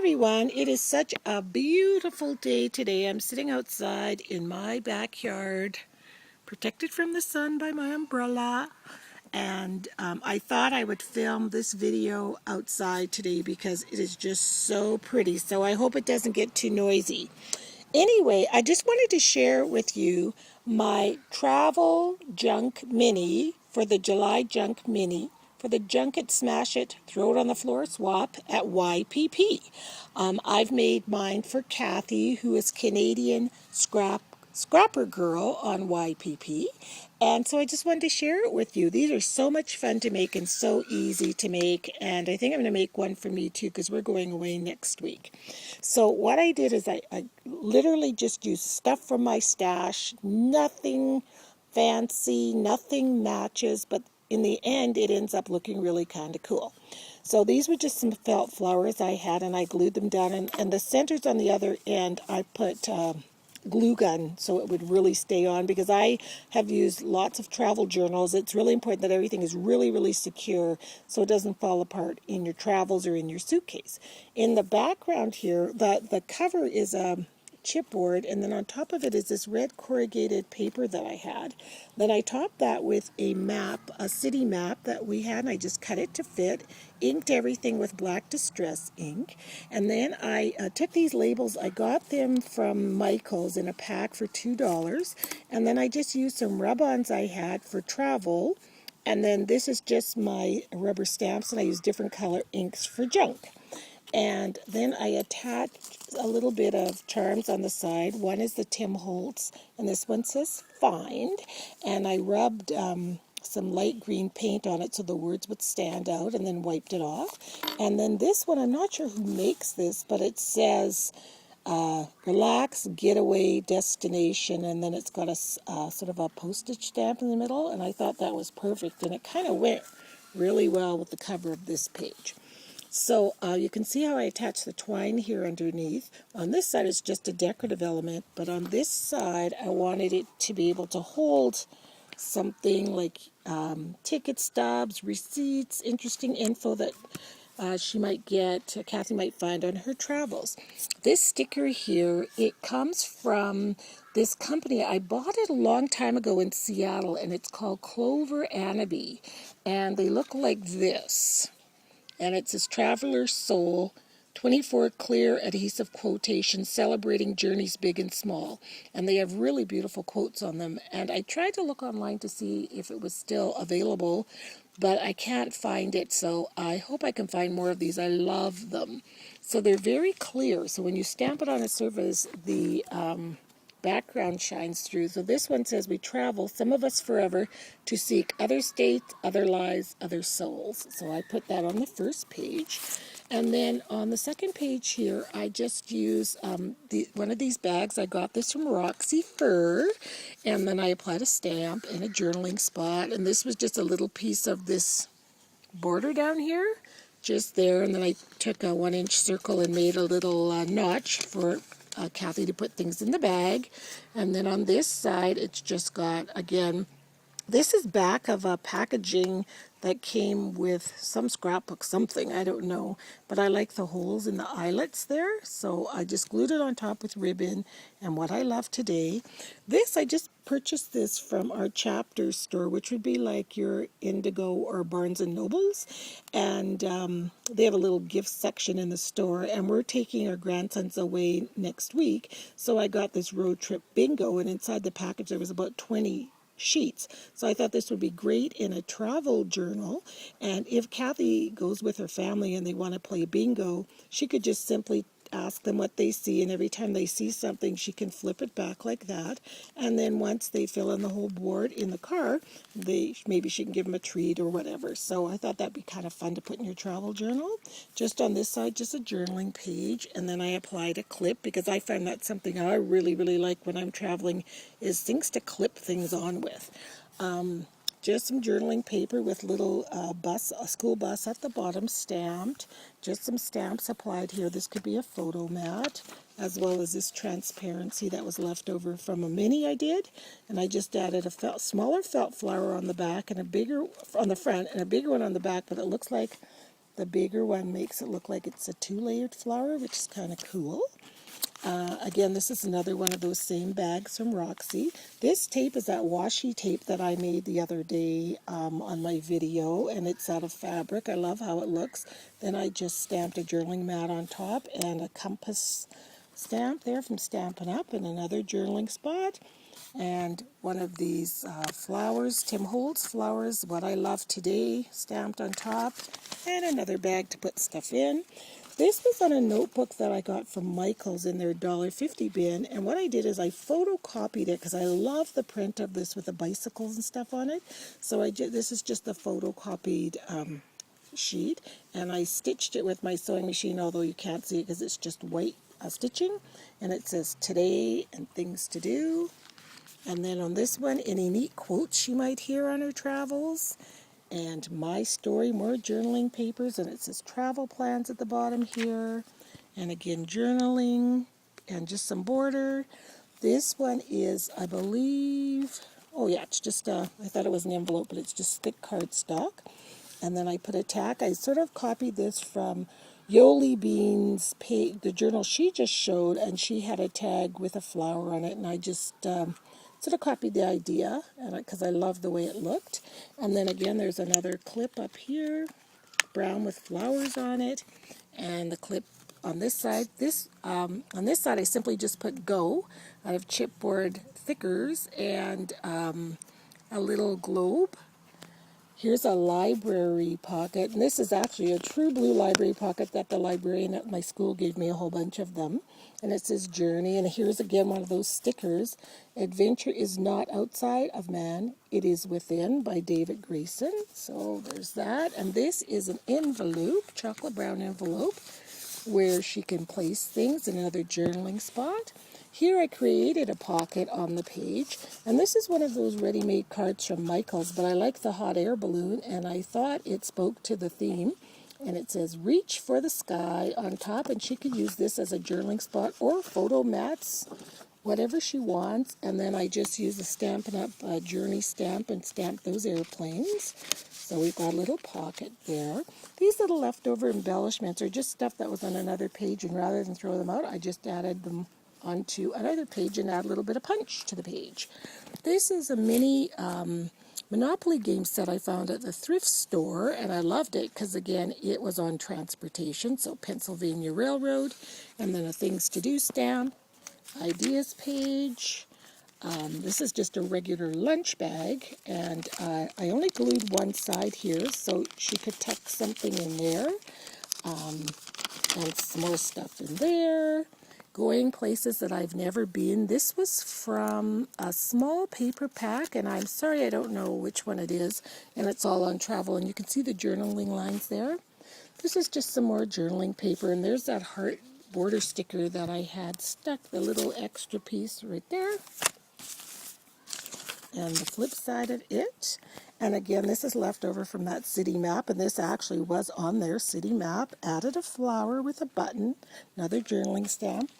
everyone, it is such a beautiful day today. I'm sitting outside in my backyard, protected from the sun by my umbrella. And I thought I would film this video outside today because it is just so pretty. So I hope it doesn't get too noisy. Anyway, I just wanted to share with you my travel junk mini for the July Junk mini for the Junket Smash It, Throw It on the Floor swap at YPP. I've made mine for Kathy, who is Canadian Scrapper Girl on YPP. And so I just wanted to share it with you. These are so much fun to make and so easy to make. And I think I'm going to make one for me too because we're going away next week. So what I did is I literally just used stuff from my stash, nothing fancy, nothing matches, but in the end it ends up looking really kind of cool. So these were just some felt flowers I had, and I glued them down, and the centers on the other end I put glue gun so it would really stay on, because I have used lots of travel journals. It's really important that everything is really secure so it doesn't fall apart in your travels or in your suitcase. In the background here, the cover is a chipboard, and then on top of it is this red corrugated paper that I had. Then I topped that with a map, a city map that we had, and I just cut it to fit, inked everything with black distress ink, and then I took these labels. I got them from Michael's in a pack for $2, and then I just used some rub-ons I had for travel, and then this is just my rubber stamps, and I use different color inks for junk. And then I attached a little bit of charms on the side. One is the Tim Holtz, and this one says Find. And I rubbed some light green paint on it so the words would stand out, and then wiped it off. And then this one, I'm not sure who makes this, but it says Relax, Getaway, Destination, and then it's got a sort of a postage stamp in the middle, and I thought that was perfect, and it kind of went really well with the cover of this page. So you can see how I attach the twine here underneath. On this side it's just a decorative element, but on this side I wanted it to be able to hold something like ticket stubs, receipts, interesting info that she might get, Kathy might find on her travels. This sticker here, it comes from this company. I bought it a long time ago in Seattle, and it's called Clover Anaby, and they look like this. And it says Traveler's Soul, 24 clear adhesive quotations celebrating journeys big and small. And they have really beautiful quotes on them. And I tried to look online to see if it was still available, but I can't find it. So I hope I can find more of these. I love them. So they're very clear. So when you stamp it on a surface, the background shines through. So this one says, we travel, some of us forever, to seek other states, other lives, other souls. So I put that on the first page. And then on the second page here, I just use one of these bags. I got this from Roxy Fur, and then I applied a stamp and a journaling spot. And this was just a little piece of this border down here, just there. And then I took a 1-inch circle and made a little notch for Kathy to put things in the bag. And then on this side, it's just got, again, this is back of a packaging that came with some scrapbook, something, I don't know. But I like the holes in the eyelets there, so I just glued it on top with ribbon. And what I love today, this, I just purchased this from our chapter store, which would be like your Indigo or Barnes & Nobles. And they have a little gift section in the store, and we're taking our grandsons away next week. So I got this road trip bingo, and inside the package there was about 20 sheets. So I thought this would be great in a travel journal, and if Kathy goes with her family and they want to play bingo, she could just simply ask them what they see, and every time they see something she can flip it back like that, and then once they fill in the whole board in the car, maybe she can give them a treat or whatever. So I thought that'd be kind of fun to put in your travel journal. Just on this side, just a journaling page, and then I applied a clip, because I find that's something I really like when I'm traveling, is things to clip things on with. Just some journaling paper with little a school bus at the bottom stamped. Just some stamps applied here. This could be a photo mat, as well as this transparency that was left over from a mini I did. And I just added a smaller felt flower on the back and a bigger on the front and a bigger one on the back, but it looks like The bigger one makes it look like it's a two-layered flower, which is kind of cool. Again, this is another one of those same bags from Roxy. This tape is that washi tape that I made the other day on my video, and it's out of fabric. I love how it looks. Then I just stamped a journaling mat on top and a compass stamp there from Stampin' Up! And another journaling spot. And one of these flowers, Tim Holtz flowers, What I Love Today, stamped on top. And another bag to put stuff in. This was on a notebook that I got from Michael's in their $1.50 bin, and what I did is I photocopied it because I love the print of this with the bicycles and stuff on it. So this is just the photocopied sheet, and I stitched it with my sewing machine, although you can't see it because it's just white stitching, and it says today and things to do. And then on this one, any neat quotes she might hear on her travels. And my story, more journaling papers, and it says travel plans at the bottom here. And again, journaling and just some border. This one is, I believe, oh yeah, it's just, I thought it was an envelope, but it's just thick cardstock. And then I put a tack. I sort of copied this from Yoli Bean's page, the journal she just showed, and she had a tag with a flower on it, and I just sort of copied the idea because I love the way it looked. And then again, there's another clip up here, brown with flowers on it, and the clip on this side. On this side, I simply just put "Go" out of chipboard thickers and a little globe. Here's a library pocket, and this is actually a true blue library pocket that the librarian at my school gave me a whole bunch of them. And it says Journey, and here's again one of those stickers. Adventure is not outside of man, it is within, by David Grayson. So there's that. And this is an envelope, chocolate brown envelope, where she can place things in another journaling spot. Here I created a pocket on the page, and this is one of those ready-made cards from Michael's, but I like the hot air balloon, and I thought it spoke to the theme. And it says, reach for the sky on top, and she could use this as a journaling spot or photo mats, whatever she wants. And then I just use the Stampin' Up! Journey stamp and stamp those airplanes. So we've got a little pocket there. These little leftover embellishments are just stuff that was on another page, and rather than throw them out, I just added them onto another page and add a little bit of punch to the page. This is a mini Monopoly game set I found at the thrift store, and I loved it because, again, it was on transportation, so Pennsylvania Railroad, and then a things to do stamp, ideas page. This is just a regular lunch bag, and I only glued one side here so she could tuck something in there, and some more stuff in there. Going places that I've never been. This was from a small paper pack, and I'm sorry I don't know which one it is, and it's all on travel, and you can see the journaling lines there. This is just some more journaling paper, and there's that heart border sticker that I had stuck, the little extra piece right there. And the flip side of it. And again, this is left over from that city map, and this actually was on their city map. Added a flower with a button, another journaling stamp.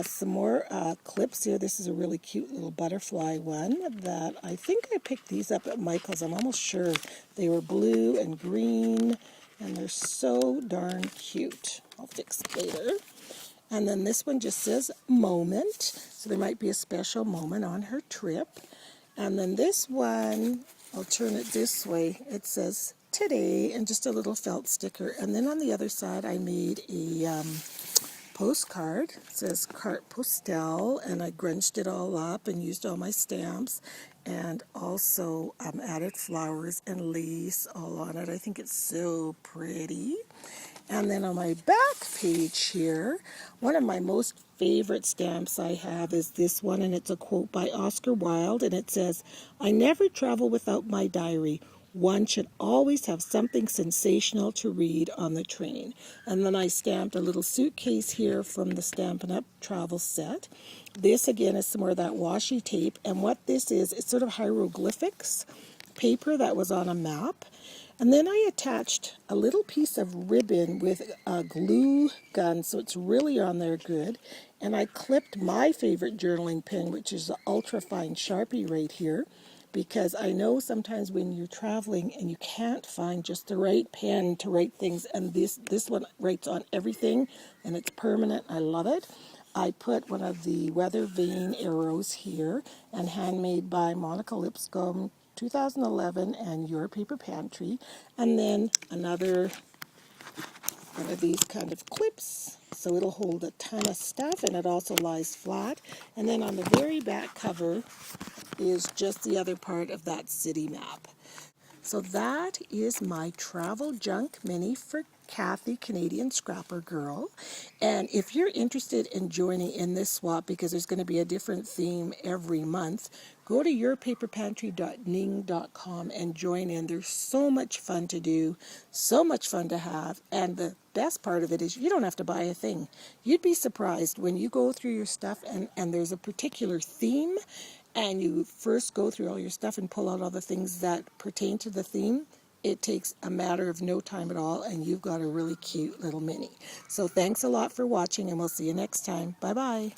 Some more clips here. This is a really cute little butterfly one that I think I picked these up at Michael's. I'm almost sure they were blue and green, and they're so darn cute. I'll fix it later. And then this one just says moment, so there might be a special moment on her trip. And then this one, I'll turn it this way, it says today, and just a little felt sticker. And then on the other side, I made a postcard. It says carte postale, and I grunched it all up and used all my stamps, and also added flowers and lace all on it. I think it's so pretty. And then on my back page here, one of my most favorite stamps I have is this one, and it's a quote by Oscar Wilde, and it says, I never travel without my diary. One should always have something sensational to read on the train. And then I stamped a little suitcase here from the Stampin' Up! Travel set. This, again, is some more of that washi tape, and what this is, it's sort of hieroglyphics paper that was on a map. And then I attached a little piece of ribbon with a glue gun, so it's really on there good. And I clipped my favorite journaling pen, which is the ultra fine Sharpie right here. because I know sometimes when you're traveling and you can't find just the right pen to write things, and this one writes on everything and it's permanent. I love it. I put one of the weather vane arrows here, and handmade by Monica Lipscomb, 2011, and Your Paper Pantry, and then another one of these kind of clips, so it'll hold a ton of stuff, and it also lies flat. And then on the very back cover is just the other part of that city map. So that is my travel junk mini for Kathy, Canadian Scrapper Girl. And if you're interested in joining in this swap, because there's going to be a different theme every month, go to yourpaperpantry.ning.com and join in. There's so much fun to do, so much fun to have. And the best part of it is you don't have to buy a thing. You'd be surprised when you go through your stuff and there's a particular theme, and you first go through all your stuff and pull out all the things that pertain to the theme. It takes a matter of no time at all, and you've got a really cute little mini. So thanks a lot for watching, and we'll see you next time. Bye-bye.